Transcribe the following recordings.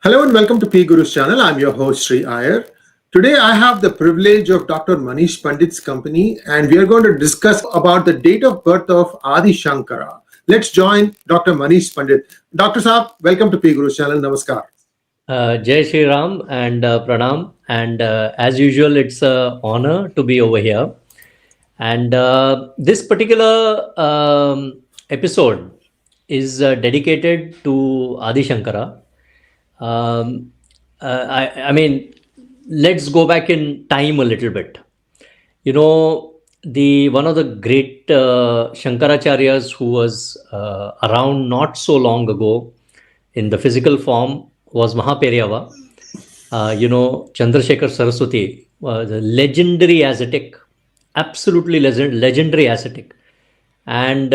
Hello and welcome to Pgurus channel. I'm your host Shree Iyer. Today I have the privilege of Dr. Manish Pandit's company and we are going to discuss about the date of birth of Adi Shankara. Let's join Dr. Manish Pandit. Dr. Saab, welcome to Pgurus channel. Namaskar. Jai Shri Ram and Pranam. And as usual, it's an honor to be over here. And this particular episode is dedicated to Adi Shankara. Um, I mean, let's go back in time a little bit. You know, the one of the great Shankaracharyas who was around not so long ago in the physical form was Mahaperyava. Chandrasekhar Saraswati was a legendary ascetic, absolutely legendary ascetic. And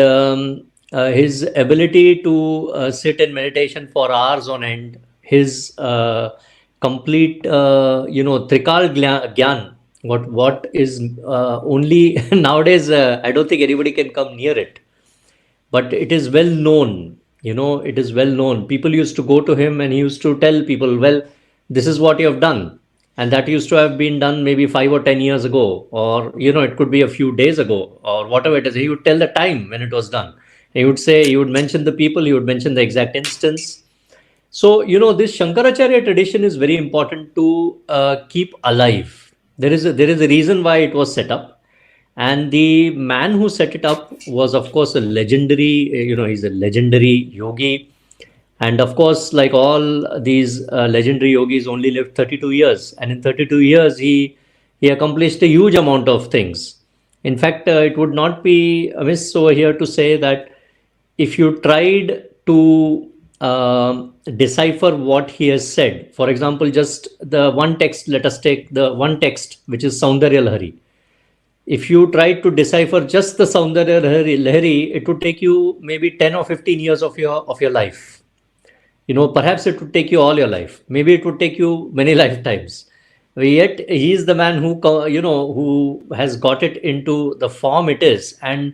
his ability to sit in meditation for hours on end, his complete, Trikal Gyan, what is only nowadays, I don't think anybody can come near it, but it is well known. It is well known. People used to go to him and he used to tell people, well, this is what you have done, and that used to have been done maybe 5 or 10 years ago, or it could be a few days ago, or whatever it is. He would tell the time when it was done. He would mention the people, he would mention the exact instance. So, this Shankaracharya tradition is very important to keep alive. There is a reason why it was set up, and the man who set it up was, of course, a legendary. He's a legendary yogi, and of course, like all these legendary yogis, only lived 32 years, and in 32 years, he accomplished a huge amount of things. In fact, it would not be amiss over here to say that if you tried to decipher what he has said, for example, just the one text, let us take the one text, which is Saundarya Lahari. If you try to decipher just the Saundarya Lahari, it would take you maybe 10 or 15 years of your life. Perhaps it would take you all your life. Maybe it would take you many lifetimes. Yet he is the man who has got it into the form it is. And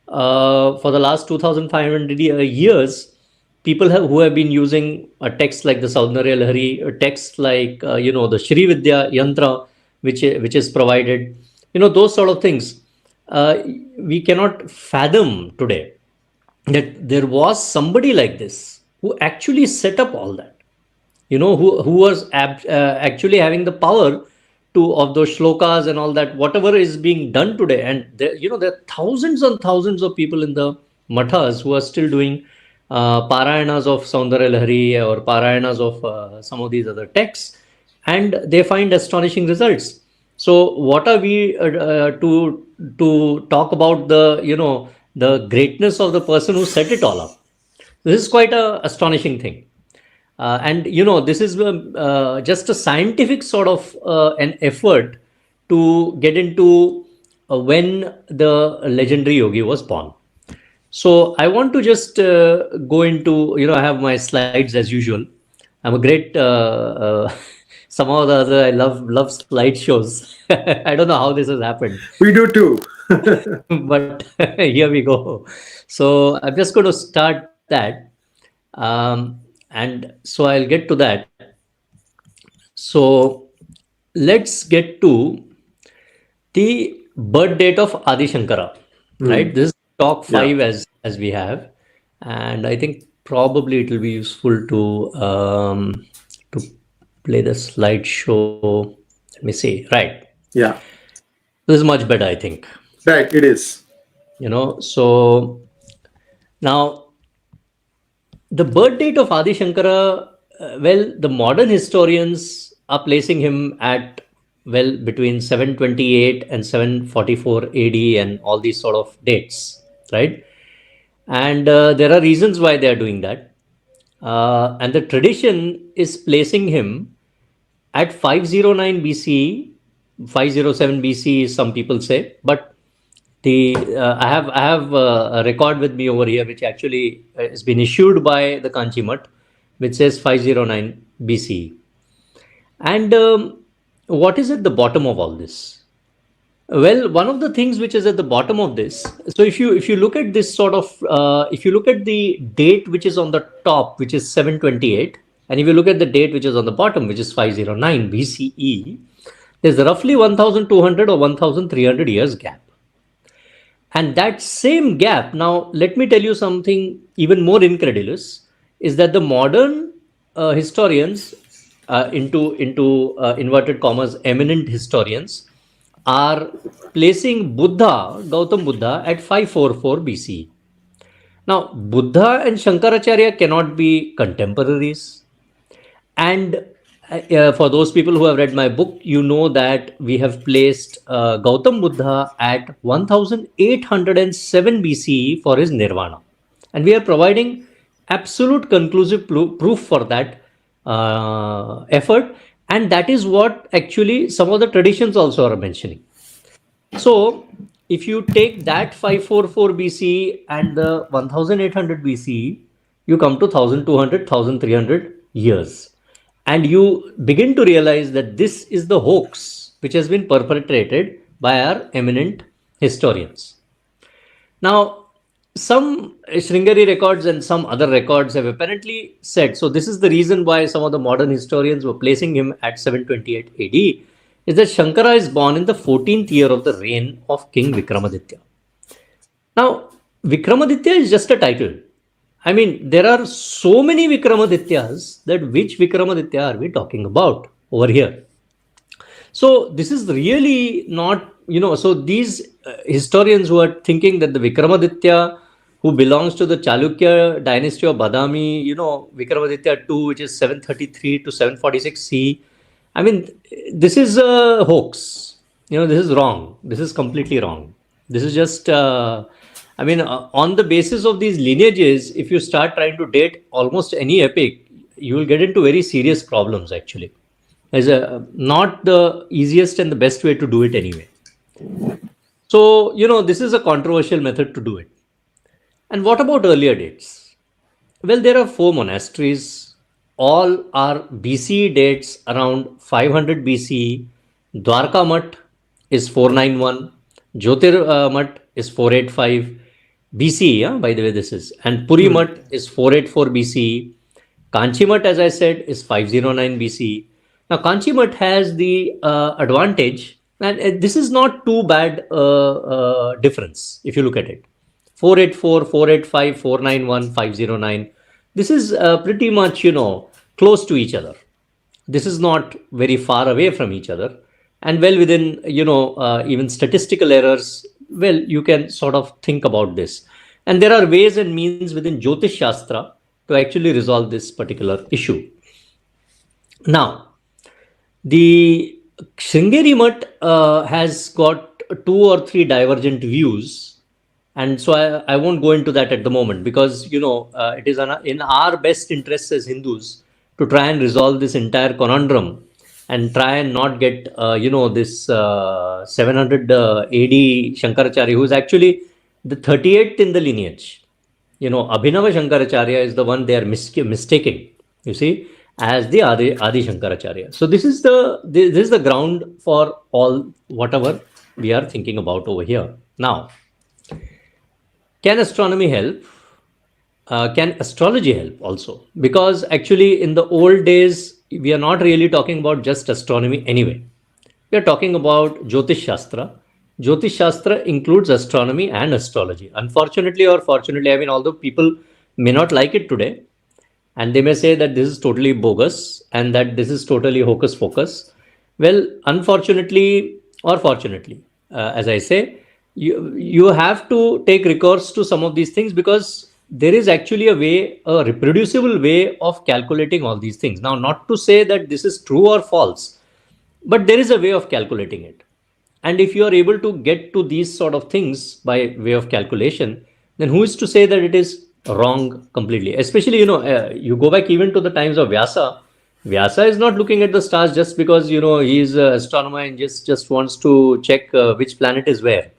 for the last 2,500 years, people who have been using a text like the Saundarya Lahari, a text like the Shri Vidya Yantra, which is provided, those sort of things, we cannot fathom today that there was somebody like this who actually set up all that, who was actually having the power to of those shlokas and all that, whatever is being done today. And there are thousands and thousands of people in the mathas who are still doing parayanas of Saundarya Lahari or parayanas of some of these other texts, and they find astonishing results. So what are we to talk about the greatness of the person who set it all up? This is quite a astonishing thing. And this is just a scientific sort of an effort to get into when the legendary yogi was born. So I want to just go into, I have my slides as usual. I'm a great, somehow or the other, I love slideshows. I don't know how this has happened. We do too. But here we go. So I'm just going to start that. And so I'll get to that. So let's get to the birth date of Adi Shankara, right? This is talk 5 as we have, and I think probably it will be useful to play the slideshow. Let me see. Right. Yeah. This is much better, I think. Right, it is. So now the birth date of Adi Shankara, well, the modern historians are placing him at, well, between 728 and 744 AD and all these sort of dates, right? And there are reasons why they are doing that. And the tradition is placing him at 509 BCE, 507 BCE, some people say, but I have a record with me over here, which actually has been issued by the Kanchi Mutt, which says 509 BCE. And what is at the bottom of all this? Well, one of the things which is at the bottom of this, so if you look at this sort of, if you look at the date which is on the top, which is 728, And if you look at the date which is on the bottom, which is 509 BCE, there's roughly 1200 or 1300 years gap. And that same gap, now let me tell you something even more incredulous, is that the modern historians, into inverted commas, eminent historians, are placing Buddha, Gautam Buddha, at 544 BC. Now, Buddha and Shankaracharya cannot be contemporaries. And for those people who have read my book, you know that we have placed Gautam Buddha at 1807 BCE for his nirvana. And we are providing absolute conclusive proof for that effort. And that is what actually some of the traditions also are mentioning. So, if you take that 544 BC and the 1800 BC, you come to 1200, 1300 years. And you begin to realize that this is the hoax which has been perpetrated by our eminent historians. Now, some Sringeri records and some other records have apparently said, so this is the reason why some of the modern historians were placing him at 728 AD, is that Shankara is born in the 14th year of the reign of King Vikramaditya. Now, Vikramaditya is just a title. I mean, there are so many Vikramadityas that which Vikramaditya are we talking about over here? So this is really not, so these historians who are thinking that the Vikramaditya who belongs to the Chalukya dynasty of Badami, Vikramaditya II, which is 733 to 746 C, I mean, this is a hoax. This is wrong. This is completely wrong. This is just, on the basis of these lineages, if you start trying to date almost any epic, you will get into very serious problems actually. As a not the easiest and the best way to do it anyway. So, this is a controversial method to do it. And what about earlier dates? Well, there are 4 monasteries. All are BC dates around 500 BC. Dwarka Mutt is 491. Jyotir Mutt is 485 BC. Yeah, by the way, this is. And Puri Mutt is 484 BC. Kanchi Mutt, as I said, is 509 BC. Now, Kanchi Mutt has the advantage, and this is not too bad difference if you look at it. 484, 485, 491, 509. This is pretty much, close to each other. This is not very far away from each other. And well within, even statistical errors, well, you can sort of think about this. And there are ways and means within Jyotish Shastra to actually resolve this particular issue. Now, the Sringeri Mutt has got 2 or 3 divergent views, and so I won't go into that at the moment because it is in our best interests as Hindus to try and resolve this entire conundrum and try and not get this 700 AD Shankaracharya, who is actually the 38th in the lineage. Abhinava Shankaracharya is the one they are mistaking. You see, as the Adi Shankaracharya. So this is the ground for all whatever we are thinking about over here. Now, can astronomy help? Can astrology help also? Because actually in the old days, we are not really talking about just astronomy anyway. We are talking about Jyotish Shastra. Jyotish Shastra includes astronomy and astrology. Unfortunately or fortunately, although people may not like it today, and they may say that this is totally bogus and that this is totally hocus pocus. Well, unfortunately or fortunately, as I say, you have to take recourse to some of these things because there is actually a reproducible way of calculating all these things. Now, not to say that this is true or false, but there is a way of calculating it. And if you are able to get to these sort of things by way of calculation, then who is to say that it is wrong completely? Especially, you go back even to the times of Vyasa. Vyasa is not looking at the stars just because, he is an astronomer and just wants to check which planet is where.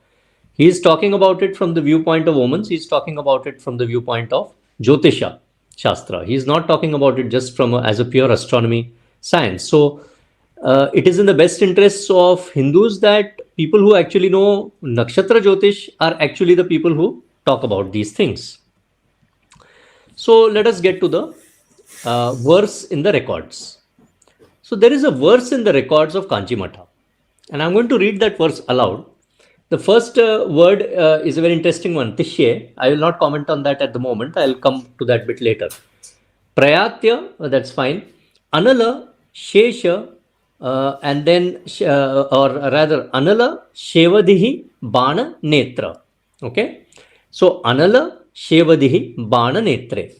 He is talking about it from the viewpoint of omens. He is talking about it from the viewpoint of Jyotisha Shastra. He is not talking about it just as a pure astronomy science. So, it is in the best interests of Hindus that people who actually know Nakshatra Jyotish are actually the people who talk about these things. So let us get to the verse in the records. So there is a verse in the records of Kanchi Matha, and I'm going to read that verse aloud. The first word is a very interesting one, Tishye. I will not comment on that at the moment. I'll come to that bit later. Prayatya, that's fine. Anala, Shesha, and then, or rather, Anala, Shevadihi, Bana, Netra. Okay. So, Anala, Shevadihi, Bana, Netre.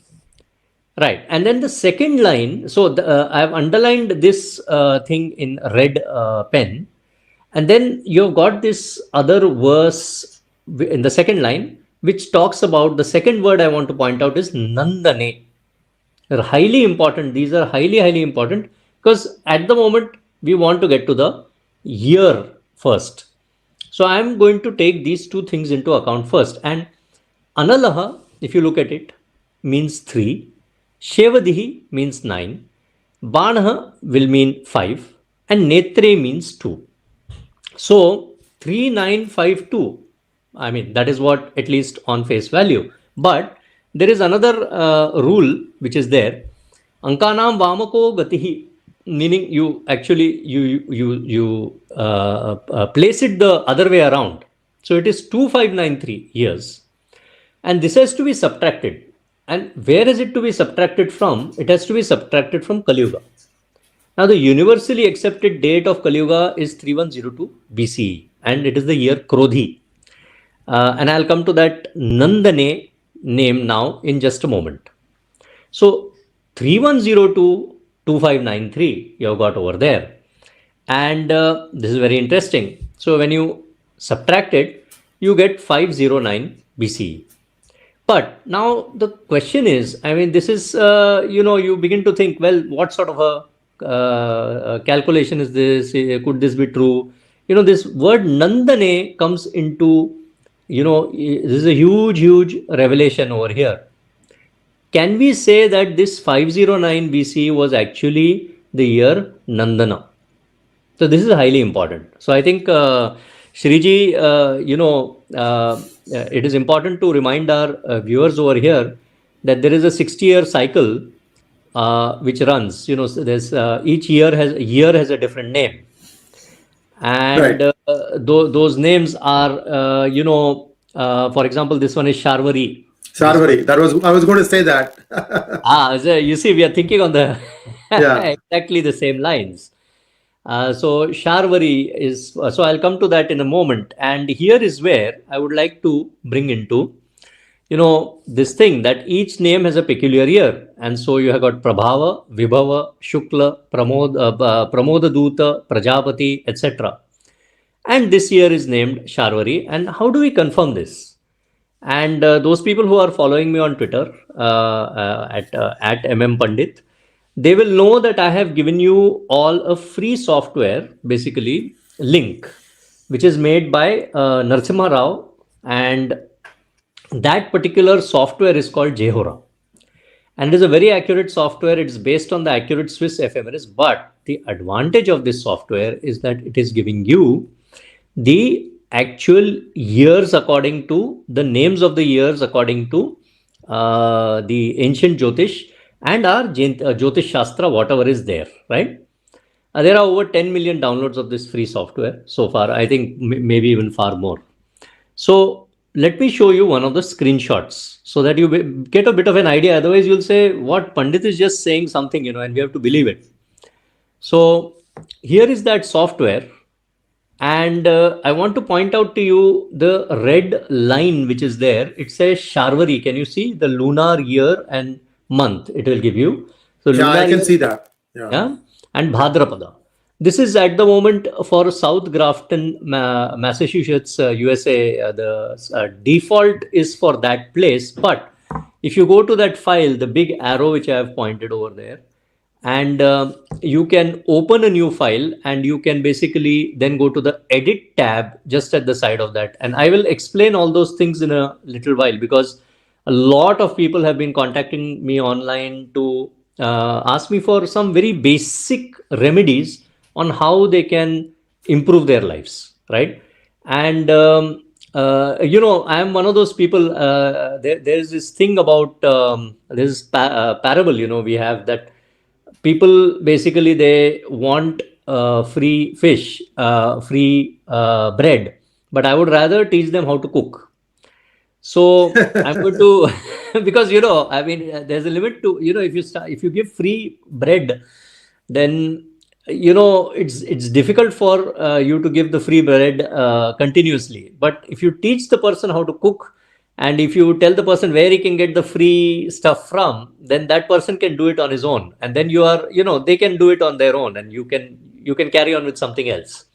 Right. And then the second line, so I have underlined this thing in red pen. And then you've got this other verse in the second line, which talks about the second word I want to point out is Nandane. They're highly important. These are highly, highly important because at the moment we want to get to the year first. So I'm going to take these two things into account first. And Analaha, if you look at it, means 3. Shevadihi means 9. Banaha will mean 5. And Netre means 2. So 3952, I mean, that is what at least on face value. But there is another rule which is there. Ankanam Vamako Gatihi, meaning you actually place it the other way around. So it is 2593 years. And this has to be subtracted. And where is it to be subtracted from? It has to be subtracted from Kali Yuga. Now, the universally accepted date of Kali Yuga is 3102 BCE, and it is the year Krodhi. And I'll come to that Nandane name now in just a moment. So, 3102 2593 you have got over there. And this is very interesting. So, when you subtract it, you get 509 BCE. But now the question is, I mean, this is, you begin to think, well, what sort of a calculation is this? Could this be true? This word Nandane comes into, this is a huge, huge revelation over here. Can we say that this 509 BC was actually the year Nandana? So this is highly important. So I think, Shriji, it is important to remind our viewers over here that there is a 60-year cycle which runs. So there's each year has a different name, and Right. those names are, for example, this one is Sharvari. Sarvari. That was I was going to say that. So you see, we are thinking on the Yeah. exactly the same lines. So Sharvari is, so I'll come to that in a moment. And here is where I would like to bring into, this thing that each name has a peculiar year. And so you have got Prabhava, Vibhava, Shukla, Pramoda Duta, Prajapati, etc. And this year is named Sharvari. And how do we confirm this? And those people who are following me on Twitter at Pandit, they will know that I have given you all a free software, basically link, which is made by Narasimha Rao, and that particular software is called Jehora. And it is a very accurate software. It's based on the accurate Swiss ephemeris. But the advantage of this software is that it is giving you the actual years according to the names of the years according to the ancient Jyotish and our Jyotish Shastra, whatever is there, right? There are over 10 million downloads of this free software so far. I think maybe even far more. So let me show you one of the screenshots so that you get a bit of an idea. Otherwise, you'll say, what Pandit is just saying something, and we have to believe it. So here is that software. And I want to point out to you the red line which is there. It says Sharvari. Can you see the lunar year and month? It will give you. So Yeah, lunar I can year, see that. yeah, and Bhadrapada. This is at the moment for South Grafton, Massachusetts, USA. The default is for that place. But if you go to that file, the big arrow which I have pointed over there, and you can open a new file and you can basically then go to the edit tab just at the side of that. And I will explain all those things in a little while because a lot of people have been contacting me online to ask me for some very basic remedies on how they can improve their lives, right? And I am one of those people. There's this thing about this parable. We have that people basically they want free fish, free bread, but I would rather teach them how to cook. So I'm going to because I mean there's a limit to if you give free bread, then it's difficult for you to give the free bread continuously. But if you teach the person how to cook, and if you tell the person where he can get the free stuff from, then that person can do it on his own, and then they can do it on their own, and you can carry on with something else.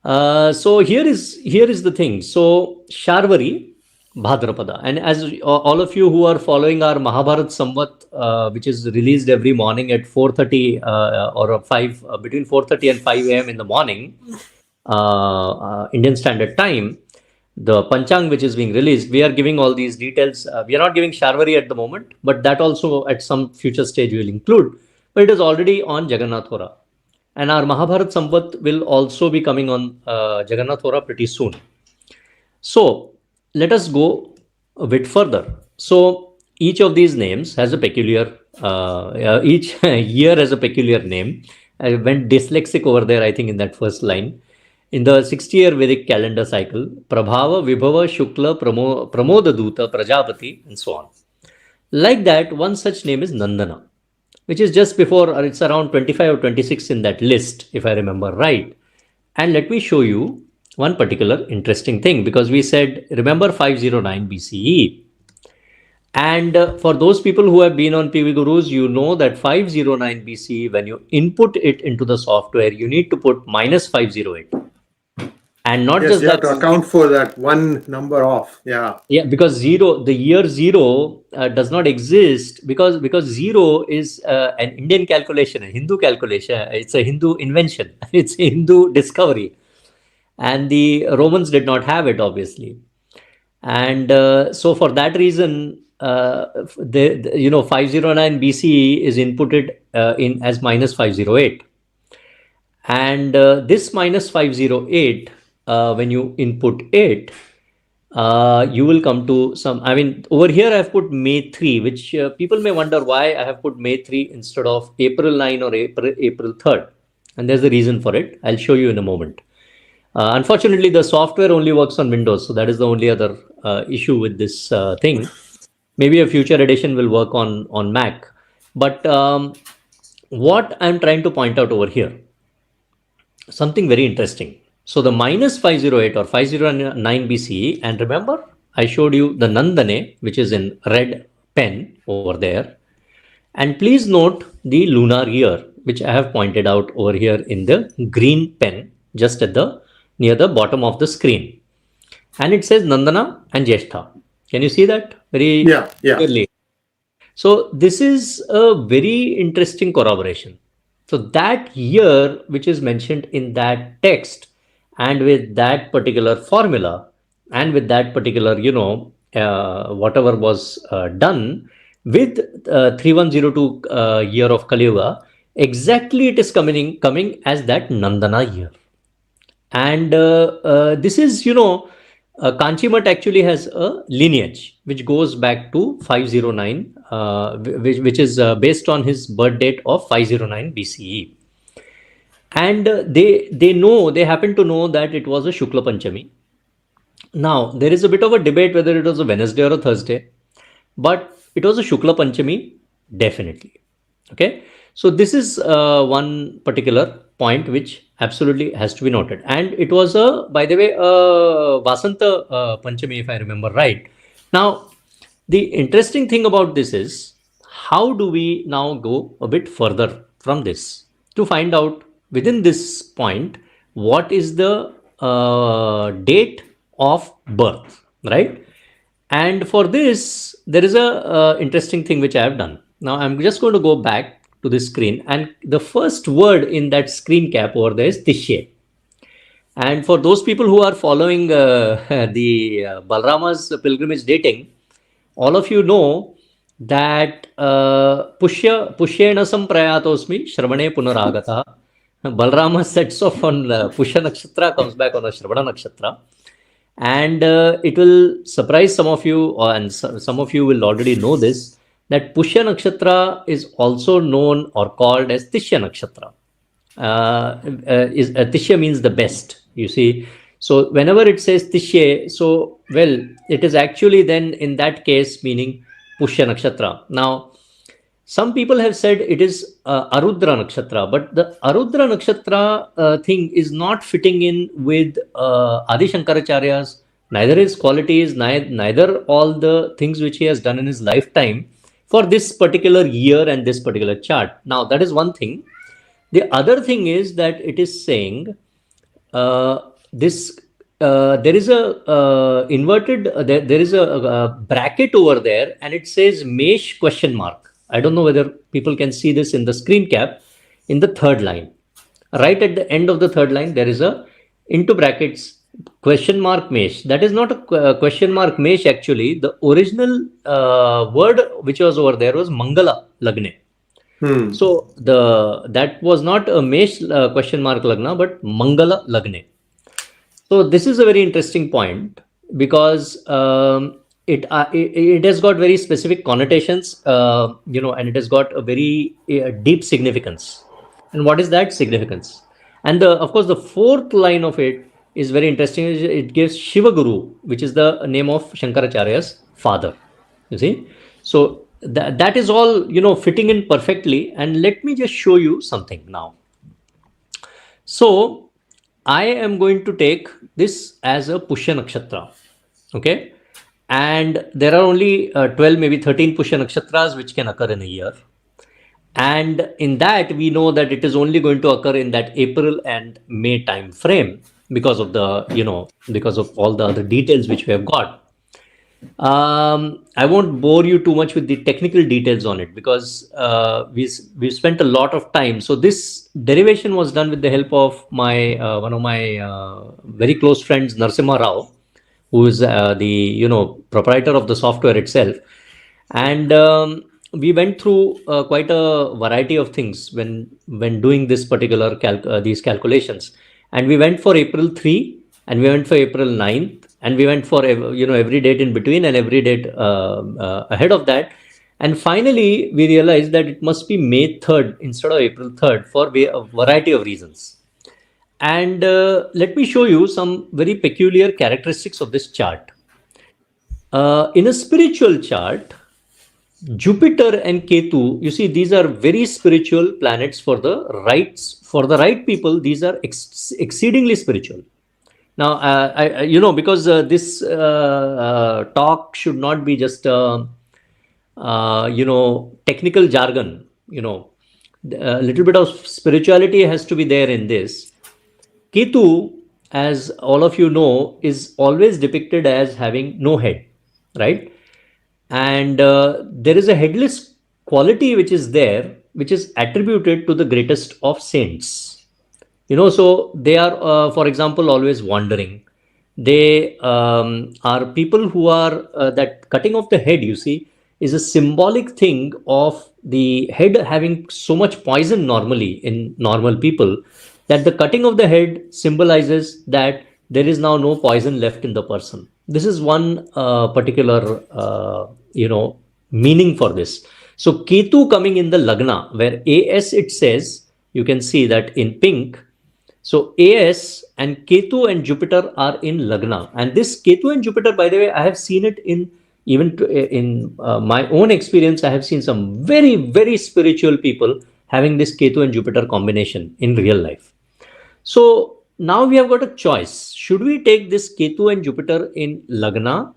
So here is the thing. So Sharvari, Bhadrapada, and as all of you who are following our Mahabharat Samvat, which is released every morning at 4:30 or 5 between 4:30 and 5 a.m. in the morning, Indian Standard Time, the Panchang which is being released, we are giving all these details. We are not giving Sharvari at the moment, but that also at some future stage we will include. But it is already on Jagannath Hora. And our Mahabharat Samvat will also be coming on Jagannath Hora pretty soon. So let us go a bit further. So each of these names has a peculiar, each year has a peculiar name. I went dyslexic over there, I think, in that first line. In the 60-year Vedic calendar cycle, Prabhava, Vibhava, Shukla, Pramoda Duta, Prajapati, and so on. Like that, one such name is Nandana, which is just before, or it's around 25 or 26 in that list, if I remember right. And let me show you one particular interesting thing, because we said, remember 509 BCE. And for those people who have been on Pgurus, you know that 509 BCE, when you input it into the software, you need to put minus 508. And not Yes, just you have that. to account for that one number off. Yeah. Yeah, because the year zero does not exist, because zero is an Indian calculation, a Hindu calculation. It's a Hindu invention. It's a Hindu discovery, and the Romans did not have it, obviously. And so for that reason, 509 BCE is inputted in as minus 508. And this minus 508, when you input it, you will come to some. I mean, over here I have put May 3, which people may wonder why I have put May 3 instead of April 9 or April 3rd. And there's a reason for it. I'll show you in a moment. Unfortunately, the software only works on Windows, so that is the only other issue with this thing. Maybe a future edition will work on Mac. But what I'm trying to point out over here, something very interesting. So the minus 508 or 509 BCE, and remember, I showed you the Nandane, which is in red pen over there. And please note the lunar year, which I have pointed out over here in the green pen, just at the near the bottom of the screen. And it says Nandana and Jeshtha. Can you see that very clearly? So this is a very interesting corroboration. So that year, which is mentioned in that text, and with that particular formula, and with that particular, whatever was done with 3102 year of Kali Yuga, exactly it is coming as that Nandana year. And this is, Kanchimat actually has a lineage which goes back to 509, which is based on his birth date of 509 BCE. And they happen to know that it was a Shukla Panchami. Now, there is a bit of a debate whether it was a Wednesday or a Thursday, but it was a Shukla Panchami, definitely. Okay, so this is one particular point which absolutely has to be noted. And it was by the way, Vasanta Panchami, if I remember right. Now, the interesting thing about this is, how do we now go a bit further from this to find out within this point what is the date of birth, right? And for this, there is a interesting thing which I have done. Now I'm just going to go back to the screen, and the first word in that screen cap over there is Tishye. And for those people who are following the Balrama's pilgrimage dating, all of you know that Pushyena Samprayatosmi Shravane Punaragata. Balrama sets off on Pushya Nakshatra, comes back on a Shravana Nakshatra. And it will surprise some of you, and some of you will already know this, that Pushya Nakshatra is also known or called as Tishya Nakshatra. Tishya means the best, you see. So whenever it says Tishya, so well, it is actually then in that case meaning Pushya Nakshatra. Now, some people have said it is Arudra Nakshatra, but the Arudra Nakshatra thing is not fitting in with Adi Shankaracharya's, neither his qualities, neither all the things which he has done in his lifetime for this particular year and this particular chart. Now, that is one thing. The other thing is that it is saying this there is a inverted there is a bracket over there, and it says mesh question mark. I don't know whether people can see this in the screen cap. In the third line, right at the end of the third line, there is a into brackets question mark mesh. That is not a question mark mesh. Actually, the original word which was over there was Mangala Lagne. Hmm. So that was not a mesh question mark lagna, but Mangala Lagne. So this is a very interesting point because it has got very specific connotations, and it has got a very deep significance. And what is that significance? And of course, the fourth line of it is very interesting. It gives Shiva Guru, which is the name of Shankaracharya's father. You see, so that is all fitting in perfectly. And let me just show you something now. So I am going to take this as a Pushya Nakshatra. Okay. And there are only 12, maybe 13 Pushya Nakshatras which can occur in a year. And in that, we know that it is only going to occur in that April and May time frame because of because of all the other details which we have got. I won't bore you too much with the technical details on it because we spent a lot of time. So this derivation was done with the help of my one of my very close friends, Narsimha Rao, who is the proprietor of the software itself. And we went through quite a variety of things when doing this particular these calculations. And we went for April 3, and we went for April 9th, and we went for every date in between and every date ahead of that. And finally we realized that it must be May 3rd instead of April 3rd for a variety of reasons. And let me show you some very peculiar characteristics of this chart. In a spiritual chart, Jupiter and Ketu, you see, these are very spiritual planets for the right people. These are exceedingly spiritual. Now, because this talk should not be just technical jargon. A little bit of spirituality has to be there in this. Ketu, as all of you know, is always depicted as having no head, right? And there is a headless quality which is there, which is attributed to the greatest of saints. So they are, for example, always wandering. They are people who are that cutting off the head, you see, is a symbolic thing of the head having so much poison normally in normal people, that the cutting of the head symbolizes that there is now no poison left in the person. This is one particular meaning for this. So Ketu coming in the Lagna, where AS it says, you can see that in pink. So AS and Ketu and Jupiter are in Lagna. And this Ketu and Jupiter, by the way, I have seen it in in my own experience. I have seen some very, very spiritual people having this Ketu and Jupiter combination in real life. So now we have got a choice. Should we take this Ketu and Jupiter in Lagna,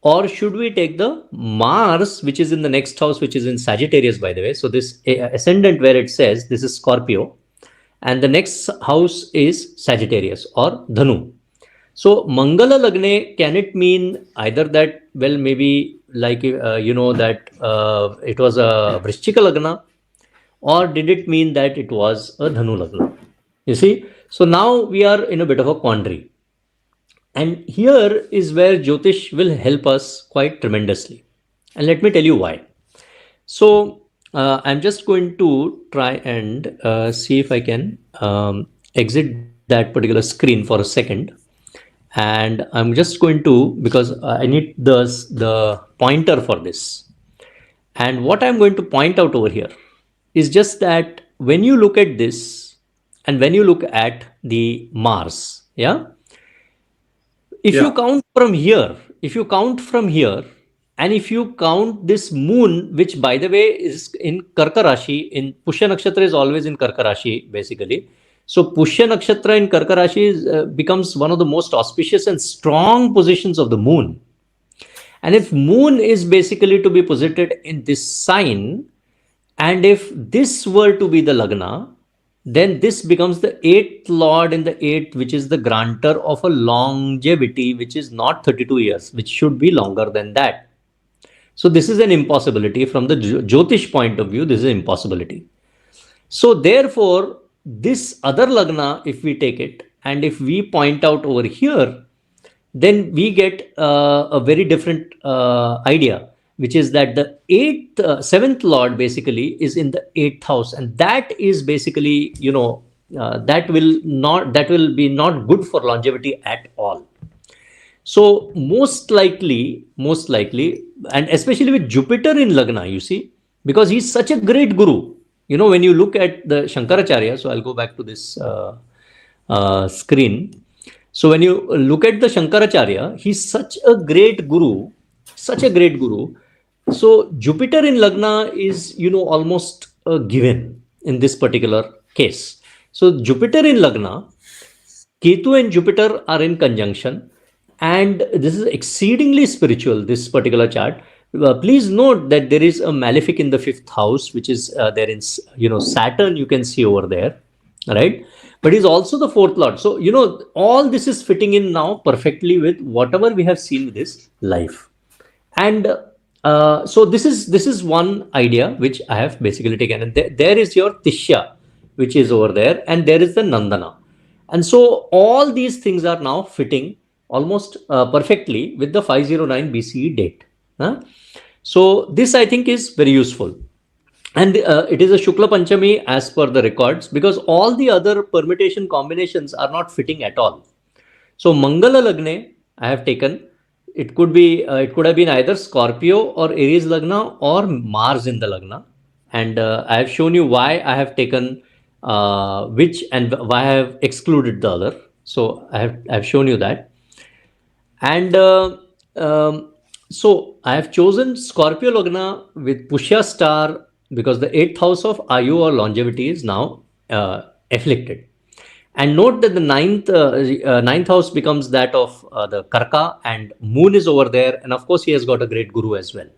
or should we take the Mars, which is in the next house, which is in Sagittarius, by the way? So this ascendant where it says this is Scorpio, and the next house is Sagittarius or Dhanu. So Mangala Lagne, can it mean either that, well, maybe like, that it was a Vrishchika Lagna, or did it mean that it was a Dhanu Lagna? You see? So now we are in a bit of a quandary. And here is where Jyotish will help us quite tremendously. And let me tell you why. So I'm just going to try and see if I can exit that particular screen for a second. And I'm just going to, because I need the pointer for this. And what I'm going to point out over here is just that when you look at this and when you look at the Mars, yeah, if you Yeah. count from here, if you count from here, and if you count this moon, which by the way is in Karka Rashi, in Pushya Nakshatra is always in Karka Rashi, basically. So Pushya Nakshatra in Karka Rashi becomes one of the most auspicious and strong positions of the moon. And if moon is basically to be posited in this sign, and if this were to be the lagna, then this becomes the eighth lord in the eighth, which is the grantor of a longevity, which is not 32 years, which should be longer than that. So this is an impossibility from the Jyotish point of view. This is an impossibility. So therefore, this other lagna, if we take it and if we point out over here, then we get a very different idea, which is that the seventh lord basically is in the eighth house, and that is basically, that will be not good for longevity at all. So most likely, and especially with Jupiter in Lagna, you see, because he's such a great guru. When you look at the Shankaracharya, so I'll go back to this screen. So when you look at the Shankaracharya, he's such a great guru, such a great guru. So Jupiter in Lagna is, almost a given in this particular case. So Jupiter in Lagna, Ketu and Jupiter are in conjunction, and this is exceedingly spiritual, this particular chart. Please note that there is a malefic in the fifth house, which is there in, Saturn, you can see over there, right? But he's also the fourth lord. So, all this is fitting in now perfectly with whatever we have seen with his life. And so this is one idea which I have basically taken. And there is your Tishya, which is over there, and there is the Nandana. And so all these things are now fitting almost perfectly with the 509 BCE date. Huh? So this I think is very useful. And it is a Shukla Panchami as per the records, because all the other permutation combinations are not fitting at all. So Mangala Lagne I have taken. It could be, it could have been either Scorpio or Aries Lagna or Mars in the Lagna. And I have shown you why I have taken which and why I have excluded the other. So I have shown you that. And so I have chosen Scorpio Lagna with Pushya star because the eighth house of Ayu or longevity is now afflicted. And note that the ninth house becomes that of the Karka, and Moon is over there. And of course, he has got a great guru as well.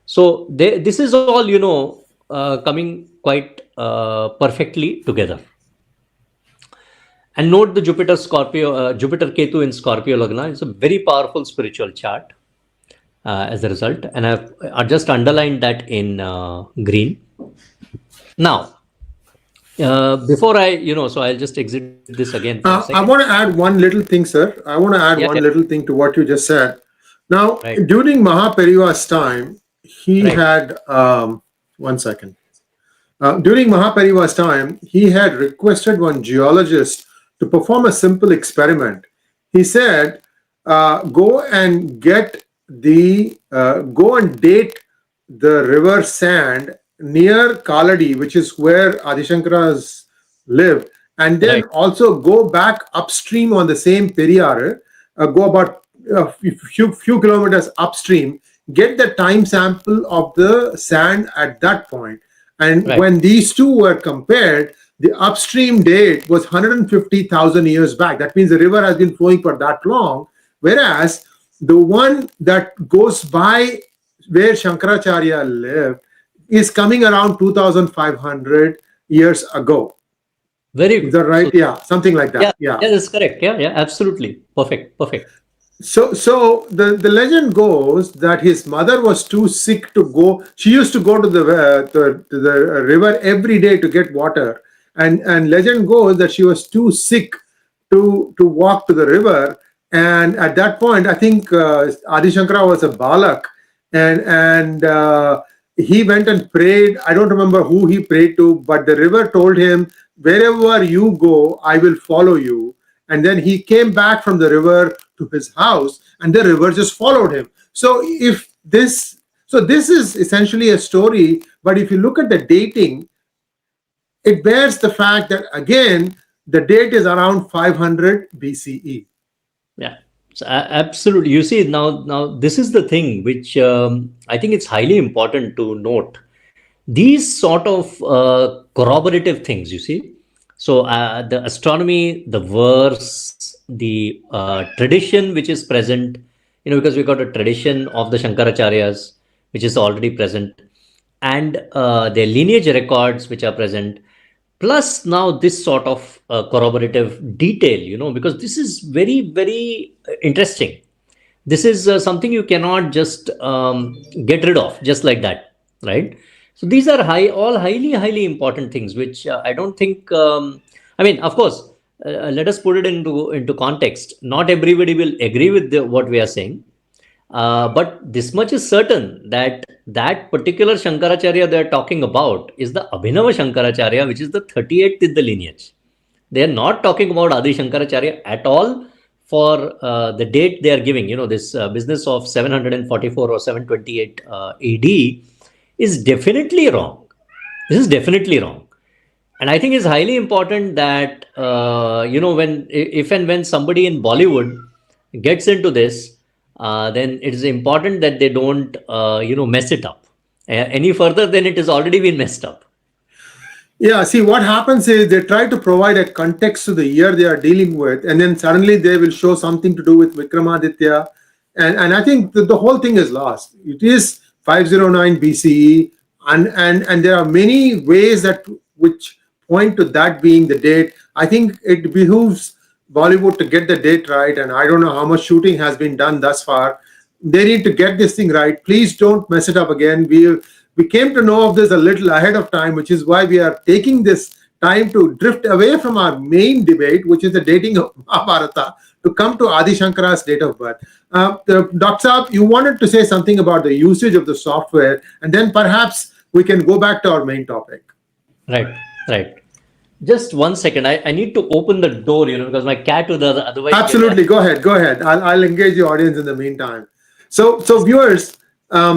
So this is all, coming quite perfectly together. And note the Jupiter Ketu in Scorpio Lagna. It's a very powerful spiritual chart as a result. And I've just underlined that in green. Now, before so I'll just exit this again for a second. I want to add one little thing, sir. I want to add one little thing to what you just said. Now, during Mahapariva's time, he had, one second. During Mahapariva's time, he had requested one geologist to perform a simple experiment. He said, go and date the river sand near Kaladi, which is where Adi Shankaras live, and then also go back upstream on the same Periyar, go about a few kilometers upstream, get the time sample of the sand at that point. And when these two were compared, the upstream date was 150,000 years back. That means the river has been flowing for that long, whereas the one that goes by where Shankaracharya lived is coming around 2,500 years ago. Very good. Is that right? So, something like that. Yeah, that's correct. Yeah, absolutely. Perfect. So the legend goes that his mother was too sick to go. She used to go to the river every day to get water, and legend goes that she was too sick to walk to the river. And at that point, I think Adi Shankara was a balak, and he went and prayed. I don't remember who he prayed to, but the river told him, wherever you go, I will follow you. and then he came back from the river to his house, and the river just followed him. So this is essentially a story, but if you look at the dating, it bears the fact that again the date is around 500 BCE. Yeah. So, absolutely. You see, now this is the thing which I think it's highly important to note. These sort of corroborative things, you see. So the astronomy, the verse, the tradition which is present, because we got a tradition of the Shankaracharyas, which is already present, and their lineage records which are present, plus now this sort of corroborative detail, because this is very, very interesting. This is something you cannot just get rid of just like that, right? So these are all highly important things which I don't think I mean, of course, let us put it into context. Not everybody will agree with what we are saying, but this much is certain that that particular Shankaracharya they are talking about is the Abhinava Shankaracharya, which is the 38th in the lineage. They are not talking about Adi Shankaracharya at all for the date they are giving. This business of 744 or 728 AD is definitely wrong. This is definitely wrong. And I think it's highly important that, when if and when somebody in Bollywood gets into this, then it is important that they don't, mess it up. Any further, then it has already been messed up. Yeah, see, what happens is they try to provide a context to the year they are dealing with, and then suddenly they will show something to do with Vikramaditya. And I think that the whole thing is lost. It is 509 BCE, and there are many ways that which point to that being the date. I think it behooves Bollywood to get the date right, and I don't know how much shooting has been done thus far. They need to get this thing right. Please don't mess it up again. We came to know of this a little ahead of time, which is why we are taking this time to drift away from our main debate, which is the dating of Mahabharata, to come to Adi Shankara's date of birth. Dr. Saab, you wanted to say something about the usage of the software, and then perhaps we can go back to our main topic. Right. Just 1 second. I need to open the door, because my cat would otherwise. Absolutely. Go ahead. I'll engage the audience in the meantime. So viewers, there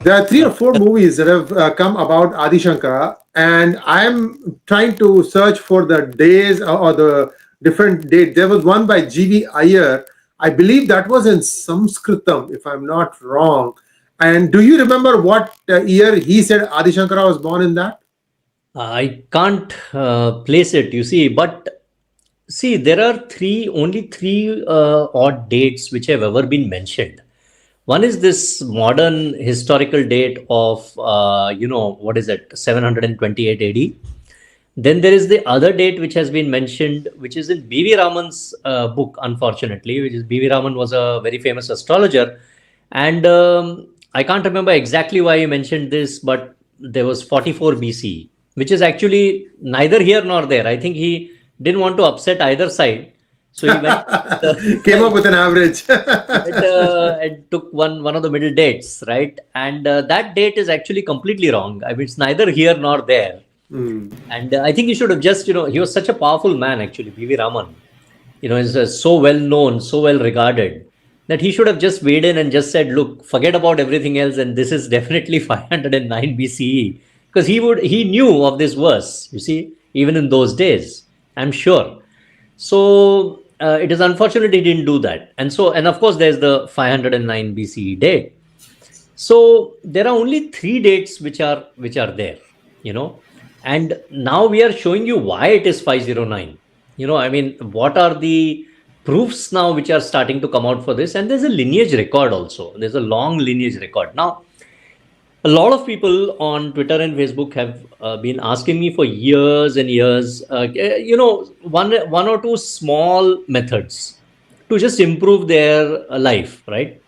are 3 or 4 movies that have come about Adi Shankara, and I'm trying to search for the days or the different dates. There was one by G.V. Iyer. I believe that was in Sanskritam, if I'm not wrong. And do you remember what year he said Adi Shankara was born in that? I can't place it, you see, but see, there are only three odd dates which have ever been mentioned. One is this modern historical date of, what is it, 728 AD. Then there is the other date which has been mentioned, which is in B.V. Raman's book, unfortunately, which is B.V. Raman was a very famous astrologer. And I can't remember exactly why he mentioned this, but there was 44 BC, which is actually neither here nor there. I think he didn't want to upset either side. So he went came up with an average. and took one of the middle dates, right? And that date is actually completely wrong. I mean, it's neither here nor there. And I think he should have just, he was such a powerful man, actually, B.V. Raman. Is so well known, so well regarded, that he should have just weighed in and just said, look, forget about everything else, and this is definitely 509 BCE. Because he knew of this verse, you see, even in those days, I'm sure. So it is unfortunate he didn't do that. And of course, there's the 509 BCE date. So there are only 3 dates which are there, and now we are showing you why it is 509. I mean, what are the proofs now which are starting to come out for this? And there's a lineage record also. There's a long lineage record. Now, a lot of people on Twitter and Facebook have been asking me for years and years, one or two small methods to just improve their life, right?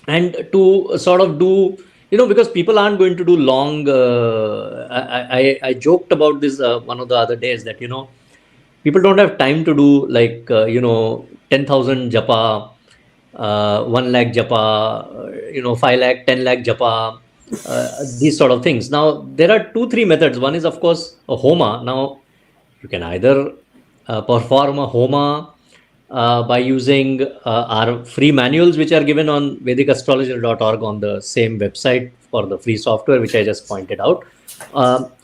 And to sort of do, because people aren't going to do long. I joked about this one of the other days that, people don't have time to do like, 10,000 japa, 1 lakh japa, 5 lakh, 10 lakh japa, these sort of things. Now, there are 2-3 methods. One is, of course, a homa. Now, You can either perform a homa by using our free manuals, which are given on vedicastrologer.org on the same website for the free software, which I just pointed out.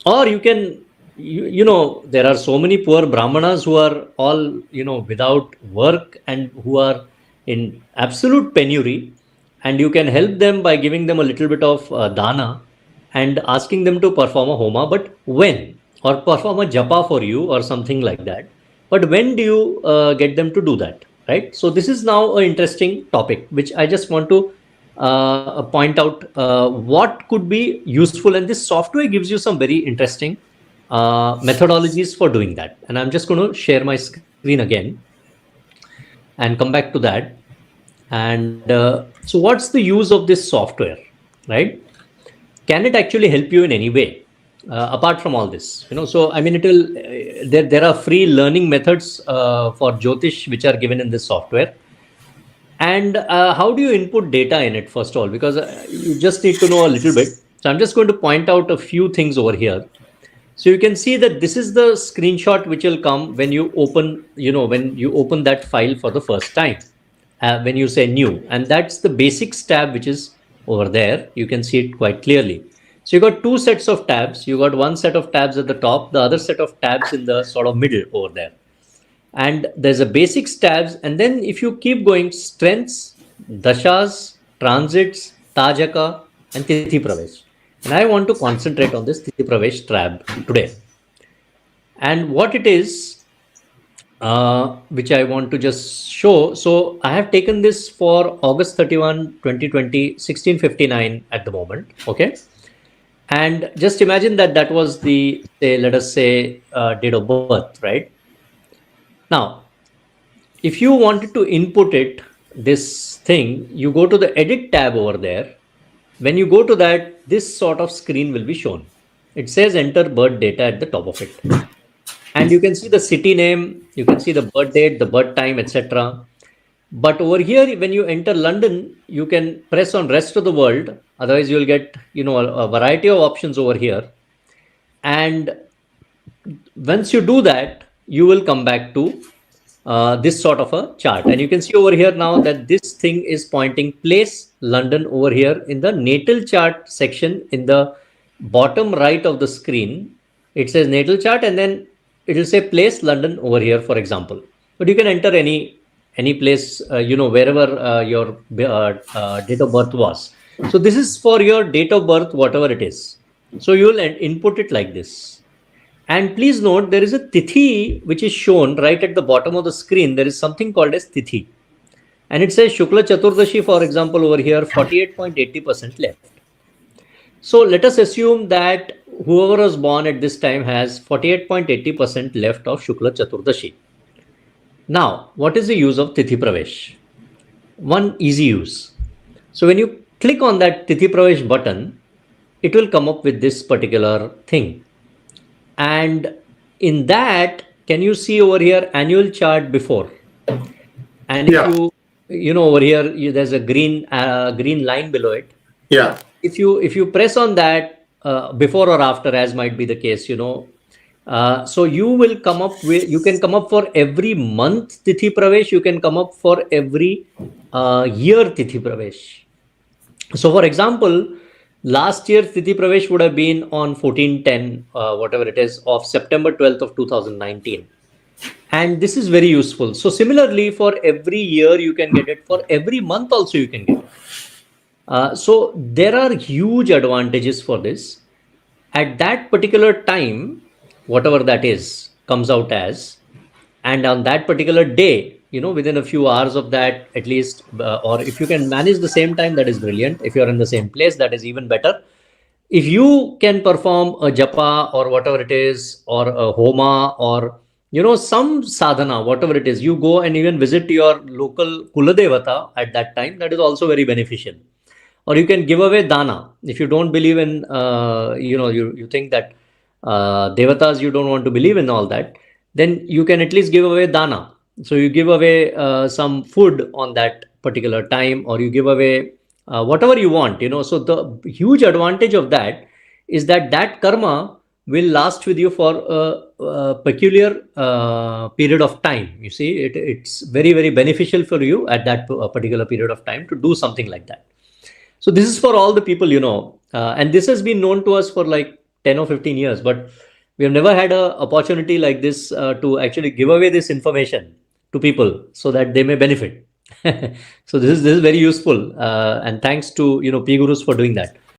Or you can, there are so many poor brahmanas who are all, without work and who are in absolute penury. And you can help them by giving them a little bit of dana and asking them to perform a homa, but when? Or perform a japa for you or something like that. But when do you get them to do that, right? So this is now an interesting topic, which I just want to point out what could be useful. And this software gives you some very interesting methodologies for doing that. And I'm just going to share my screen again and come back to that. And so what's the use of this software, right? Can it actually help you in any way apart from all this? So I mean, it will. There are free learning methods for Jyotish which are given in this software. And how do you input data in it, first of all? Because you just need to know a little bit. So I'm just going to point out a few things over here. So you can see that this is the screenshot which will come when you open, when you open that file for the first time, when you say new. And that's the basics tab, which is over there. You can see it quite clearly. So you got two sets of tabs. You got one set of tabs at the top, the other set of tabs in the sort of middle over there. And there's a basics tabs. And then if you keep going, strengths, dashas, transits, tajaka, and tithi pravesh. And I want to concentrate on this tithi pravesh tab today. And what it is, which I want to just show. So I have taken this for August 31, 2020, 1659 at the moment. Okay. And just imagine that that was the, say, let us say, date of birth, right? Now, if you wanted to input it, this thing, you go to the edit tab over there. When you go to that, this sort of screen will be shown. It says enter birth data at the top of it. And you can see the city name, you can see the birth date, the birth time, etc. But over here, when you enter London, you can press on rest of the world. Otherwise, you'll get, a variety of options over here. And once you do that, you will come back to this sort of a chart. And you can see over here now that this thing is pointing place London over here in the natal chart section in the bottom right of the screen. It says natal chart, and then it will say place London over here, for example. But you can enter any place, wherever your date of birth was. So this is for your date of birth, whatever it is. So you will input it like this. And please note, there is a tithi which is shown right at the bottom of the screen. There is something called as tithi. And it says Shukla Chaturdashi, for example, over here, 48.80% left. So let us assume that whoever was born at this time has 48.80% left of Shukla Chaturdashi. Now, what is the use of Tithi Pravesh? One easy use. So when you click on that Tithi Pravesh button, it will come up with this particular thing. And in that, can you see over here annual chart before? And if over here, there's a green line below it. Yeah. If you press on that before or after, as might be the case, so you will come up with, you can come up for every month Tithi Pravesh, you can come up for every year Tithi Pravesh. So for example, last year Tithi Pravesh would have been on 14/10, whatever it is, of September 12th of 2019. And this is very useful. So similarly, for every year you can get it, for every month also you can get it. So there are huge advantages for this. At that particular time, whatever that is, comes out as, and on that particular day, within a few hours of that at least, or if you can manage the same time, that is brilliant. If you're in the same place, that is even better. If you can perform a japa or whatever it is, or a homa, or some sadhana, whatever it is, you go and even visit your local Kuladevata at that time, that is also very beneficial. Or you can give away dana. If you don't believe in, you think that devatas, you don't want to believe in all that, then you can at least give away dana. So you give away some food on that particular time, or you give away whatever you want, So the huge advantage of that is that that karma will last with you for peculiar period of time. You see, it's very, very beneficial for you at that particular period of time to do something like that. So this is for all the people, and this has been known to us for like 10 or 15 years, but we have never had a opportunity like this to actually give away this information to people so that they may benefit. So this is very useful, and thanks to Pgurus for doing that.